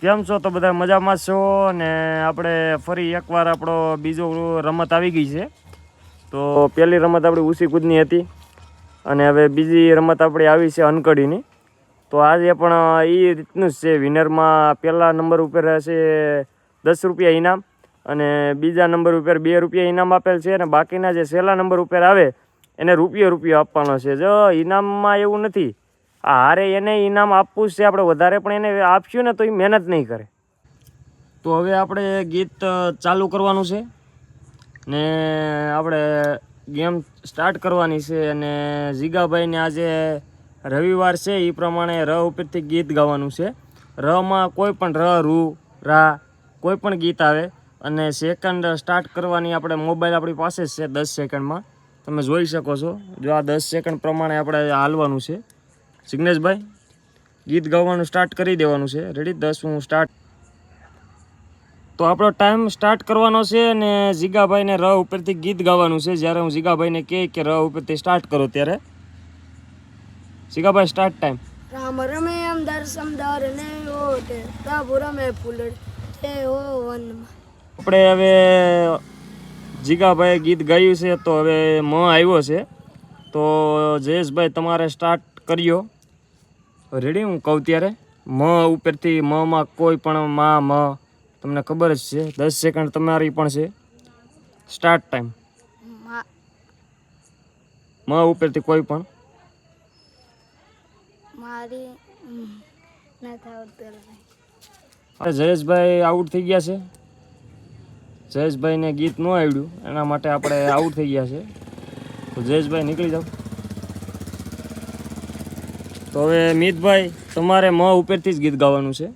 કેમ છો? તો બધા મજામાં છો ને? આપણે ફરી એકવાર આપણો બીજો રમત આવી ગઈ છે. તો પહેલી રમત આપણી ઉસી કૂદની હતી અને હવે બીજી રમત આપણી આવી છે અનકડીની. તો આજે પણ એ રીતનું જ છે. વિનરમાં પહેલા નંબર ઉપર હશે 10 રૂપિયા ઇનામ અને બીજા નંબર ઉપર 2 રૂપિયા ઇનામ આપેલ છે અને બાકીના જે છેલ્લા નંબર ઉપર આવે એને રૂપિયો આપવાનો છે. જો ઇનામમાં એવું નથી, હારે એને ઇનામ આપવું છે. આપણે વધારે પણ એને આપશું ને તો એ મહેનત નહીં કરે. તો હવે આપણે ગીત ચાલુ કરવાનું છે ને આપણે ગેમ સ્ટાર્ટ કરવાની છે. અને જીગાભાઈને આજે રવિવાર છે એ પ્રમાણે ર ઉપરથી ગીત ગાવાનું છે. રમાં કોઈ પણ રૂ રા કોઈ પણ ગીત આવે અને સેકન્ડ સ્ટાર્ટ કરવાની આપણે મોબાઈલ આપણી પાસે જ છે 10 સેકન્ડમાં તમે જોઈ શકો છો. જો આ 10 સેકન્ડ પ્રમાણે આપણે હાલવાનું છે. જિગ્નેશભાઈ ગીત ગાવાનું સ્ટાર્ટ કરી દેવાનું છે. રેડી? 10 હું સ્ટાર્ટ. તો આપણો ટાઈમ સ્ટાર્ટ કરવાનો છે અને જીગાભાઈને ર ઉપરથી ગીત ગાવાનું છે. જ્યારે હું જીગાભાઈને કહે કે ર ઉપરથી સ્ટાર્ટ કરો ત્યારે જીગાભાઈ સ્ટાર્ટ ટાઈમ. રામ રમે અમદાર સમદાર ને ઓટે પ્રભુ રમે ફૂલડ તે ઓ વનમાં. આપણે હવે જીગાભાઈ ગીત ગાયું છે તો હવે મ આવ્યો છે. તો જયેશભાઈ તમારે સ્ટાર્ટ કર્યો. રેડી? હું કહું ત્યારે મ ઉપરથી મમાં કોઈ પણ માં મ તમને ખબર જ છે. 10 સેકન્ડ તમારી પણ છે. Start time. મ ઉપરથી કોઈ પણ મારી નથી આવડતું. જયેશભાઈ આઉટ થઈ ગયા છે. જયેશભાઈને ગીત ન આવડ્યું એના માટે આપણે આઉટ થઈ ગયા છે. તો જયેશભાઈ નીકળી જાઓ. તો હવે મિતભાઈ તમારે મ ઉપરથી જ ગીત ગાવાનું છે.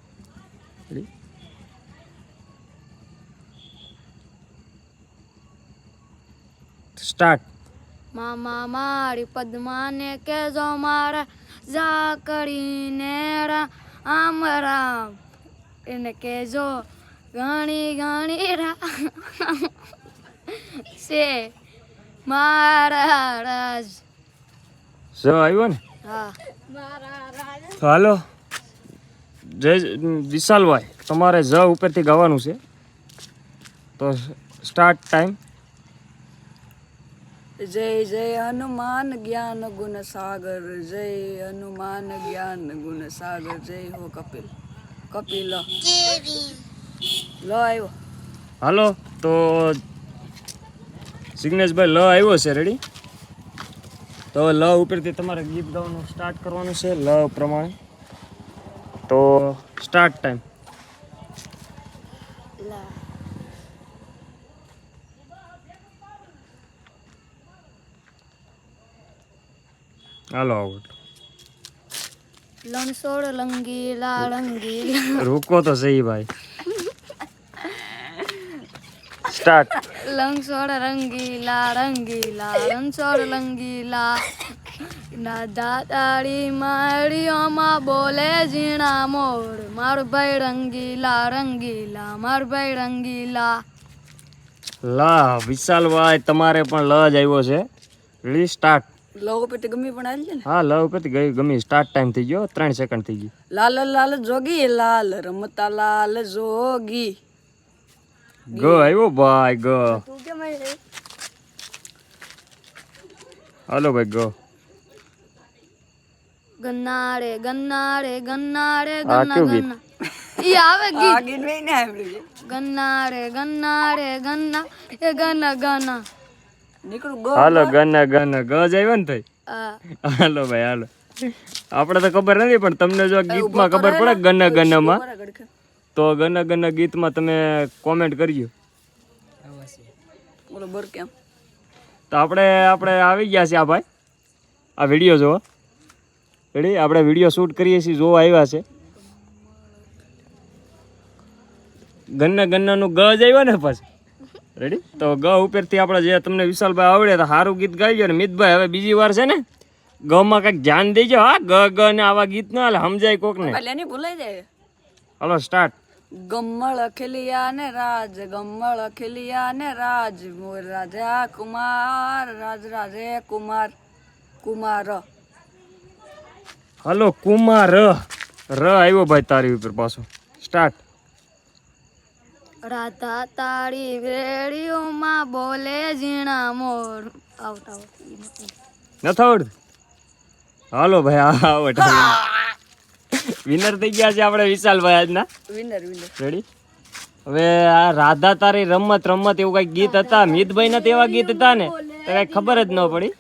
સ્ટાર્ટ. મામા મારી પદ્માને કેજો મારા ઝાકડીને રામ રામ એને કેજો ઘણી ઘણી રામ છે મારા રાજ. સ આવ્યો ને? હા, મારા રાજ. તો હાલો જય વિશાલભાઈ તમારે જ ઉપરથી ગાવાનું છે. તો સ્ટાર્ટ ટાઈમ. જય જય હનુમાન જ્ઞાન ગુણ સાગર જય હનુમાન જ્ઞાન ગુણ સાગર જય હો કપિલ કપિલ લો આવ્યો. હાલો તો જિગ્નેશભાઈ લ આવ્યો છે. રેડી? તો લ ઉપરથી તમારે ગીત ગાવાનું સ્ટાર્ટ કરવાનું છે લ પ્રમાણે. તો સ્ટાર્ટ ટાઈમ. હાલો આવડ. લણસોડ લંગીલા રંગીલા. રૂકો તો સહી ભાઈ. સ્ટાર્ટ. લંગસોડ રંગીલા રંગીલા રણછોડ લંગીલા ના દાદાડી માળીઓમાં બોલે ઝીણા મોર મારું ભાઈ રંગીલા રંગીલા મારું ભાઈ રંગીલા. લા વિશાલભાઈ તમારે પણ લ જ આવ્યો છે. રેડી? સ્ટાર્ટ. લો ઉપરથી ગમી પણ આવી છે ને? હા લ ઉપરથી ગઈ ગમી. સ્ટાર્ટ ટાઈમ થઈ ગયો. 3 સેકન્ડ થઈ ગઈ. લાલ લાલ જોગી લાલ રમતા લાલ જોગી. ગ આવ્યો ભાઈ ગ. તું કેમ આવી? હાલો ભાઈ ગ. ગન્નારે ગન્નારે ગન્નારે આ ગન્ના કયું ગીત? ગન્ના ઈ આવે ગીત ગન્નારે ગન્નારે ગન્ના એ ગના ગના નીકળું ગો. હાલો ગન ગન ગ જ આવ્યો ને થઈ. આ હાલો ભાઈ હાલો. આપણે તો ખબર નથી પણ તમને જો ગીતમાં ખબર પડે ગન ગનમાં તો ગન ગન ગીતમાં તમે કોમેન્ટ કરજો. બરોબર કેમ? તો આપણે આવી ગયા છે. આ ભાઈ આ વિડીયો જોવો. રેડી? આપણે વિડીયો શૂટ કરીએ છીએ, જોવા આવ્યા છે. ગન્ના ગન્નાનું ગ જ આવ્યો ને પછી. રેડી? તો ગ ઉપરથી આપણે જે તમને વિશાલભાઈ આવડે તો સારું ગીત ગાઈ ને મિતભાઈ હવે બીજી વાર છે ને ગમાં કંઈક ધ્યાન દેજો. હા ગ ગ ને આવા ગીત ના હાલે, સમજાય કોક ને. એની ભૂલાઈ જાય. હાલો સ્ટાર્ટ. ગમ્મળ ખીલિયા ને રાજ ગમ્મળ ખીલિયા ને રાજ મોર રાજા કુમાર રાજ રાજે કુમાર કુમાર. હાલો કુમાર ર આવ્યો ભાઈ તારી ઉપર પાછો. સ્ટાર્ટ. રાધા તાળી વેળીઓમાં બોલે ઝીણા મોર. Out out. નથી આવડતું? હાલો ભાઈ આવડ. વિનર થઈ ગયા છે આપણે વિશાલભાઈ આજના. Winner winner. રેડી? હવે આ રાધા તારી રમત રમત એવું કઈક ગીત હતા, મિતભાઈ ના તેવા ગીત હતા ને તો કઈ ખબર જ ન પડી.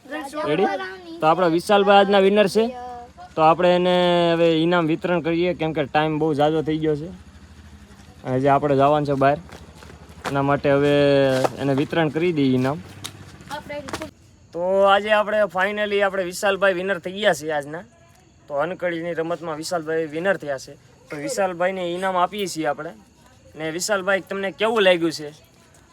રેડી? તો આપણા વિશાલભાઈ આજના વિનર છે. તો આપણે એને હવે ઇનામ વિતરણ કરીએ, કેમ કે ટાઈમ બહુ ઝાઝો થઈ ગયો છે અને જે આપણે જવાનું છે બહાર, એના માટે હવે એને વિતરણ કરી દઈએ ઇનામ. તો આજે આપણે ફાઇનલી આપણે વિશાલભાઈ વિનર થઈ ગયા છીએ આજના. તો અનકડીની રમતમાં વિશાલભાઈ વિનર થયા છે. તો વિશાલભાઈને ઇનામ આપીએ છીએ આપણે. ને વિશાલભાઈ તમને કેવું લાગ્યું છે?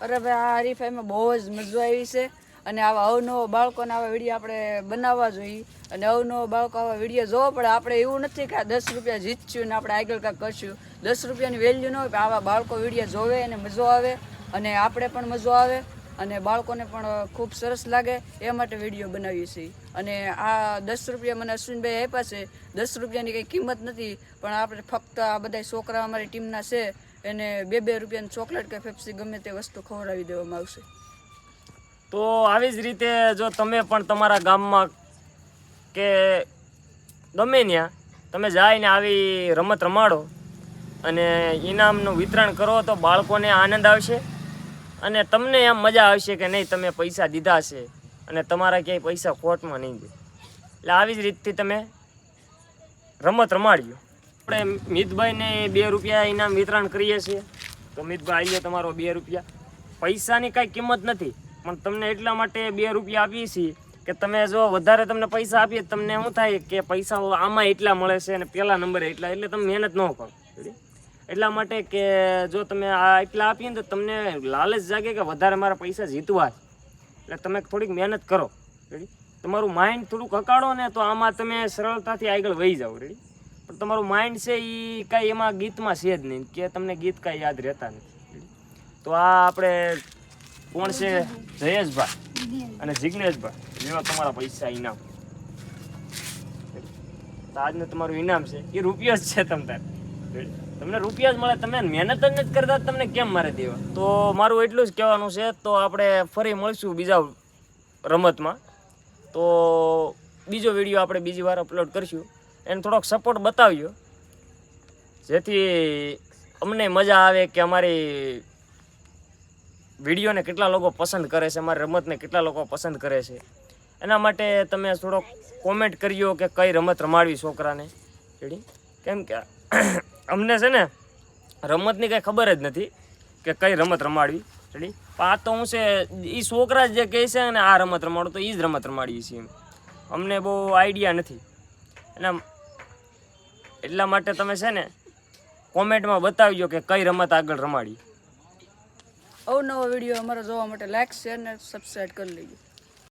અરે ભાઈ આ હરીફાઈમાં બહુ જ મજા આવી છે અને આવા અવનવો બાળકોને આવા વિડીયો આપણે બનાવવા જોઈએ અને અવનવો બાળકો આવા વિડીયો જોવો પડે. આપણે એવું નથી કે આ 10 રૂપિયા જીતશું ને આપણે આગળ કાંઈક કરશું. 10 રૂપિયાની વેલ્યુ ન હોય, પણ આવા બાળકો વિડીયો જોવે અને મજો આવે અને આપણે પણ મજો આવે અને બાળકોને પણ ખૂબ સરસ લાગે એ માટે વિડીયો બનાવીએ છીએ. અને આ 10 રૂપિયા મને અશ્વિનભાઈ આપ્યા છે. 10 રૂપિયાની કંઈ કિંમત નથી, પણ આપણે ફક્ત આ બધા છોકરા અમારી ટીમના છે એને 2-2 રૂપિયાની ચોકલેટ કે પેપ્સી ગમે તે વસ્તુ ખવડાવી દેવામાં આવશે. તો આવી જ રીતે જો તમે પણ તમારા ગામમાં કે ગમે ત્યાં તમે જઈને આવી રમત રમાડો અને ઇનામનું વિતરણ કરો તો બાળકોને આનંદ આવશે અને તમને એમ મજા આવશે કે નહીં તમે પૈસા દીધા છે અને તમારા ક્યાંય પૈસા ખોટમાં નહીં જાય. એટલે આવી જ રીતથી તમે રમત રમાડ્યો. આપણે મિતભાઈને 2 રૂપિયા ઇનામ વિતરણ કરીએ છીએ. તો મિતભાઈ આવીએ તમારો 2 રૂપિયા. પૈસાની કાંઈ કિંમત નથી, પણ તમને એટલા માટે 2 રૂપિયા આપીએ છીએ કે તમે જો વધારે તમને પૈસા આપીએ તમને શું થાય કે પૈસા આમાં એટલા મળે છે અને પહેલા નંબરે એટલા, એટલે તમે મહેનત ન કરો. એટલા માટે કે જો તમે આ એટલા આપીએ ને તો તમને લાલચ જાગે કે વધારે મારા પૈસા જીતવા છે, એટલે તમે થોડીક મહેનત કરો. રેડી? તમારું માઇન્ડ થોડુંક હકાડો ને તો આમાં તમે સરળતાથી આગળ વહી જાઓ. રેડી? પણ તમારું માઇન્ડ છે એ કાંઈ એમાં ગીતમાં છે જ નહીં કે તમને ગીત કાંઈ યાદ રહેતા નથી. તો આ આપણે કોણ છે? જયેશભાઈ અને જિગ્નેશભાઈ, જેવા તમારા પૈસા ઇનામ. તો આજનું તમારું ઇનામ છે એ રૂપિયો જ છે. તમને રૂપિયા જ મળે, તમે મહેનત જ નથી કરતા, તમને કેમ મારે દેવા? તો મારું એટલું જ કહેવાનું છે. તો આપણે ફરી મળશું બીજા રમતમાં. તો બીજો વિડીયો આપણે બીજી વાર અપલોડ કરીશું. એને થોડોક સપોર્ટ બતાવ્યો જેથી અમને મજા આવે કે અમારી વિડીયોને કેટલા લોકો પસંદ કરે છે, અમારી રમતને કેટલા લોકો પસંદ કરે છે. એના માટે તમે થોડોક કોમેન્ટ કરજો કે કઈ રમત રમાડવી છોકરાને. રેડી? કેમ કે અમને છે ને રમતની કંઈ ખબર જ નથી કે કઈ રમત રમાડવી. રેડી? પણ આ તો હું છે એ છોકરા જે કહે છે ને આ રમત રમાડો તો એ જ રમત રમાડીએ છીએ. અમને બહુ આઈડિયા નથી. એટલા માટે તમે છે ને કોમેન્ટમાં બતાવજો કે કઈ રમત આગળ રમાડી. અવનવો વિડીયો અમારો જોવા માટે લાઈક શેર ને સબસ્ક્રાઈબ કરી લેજો.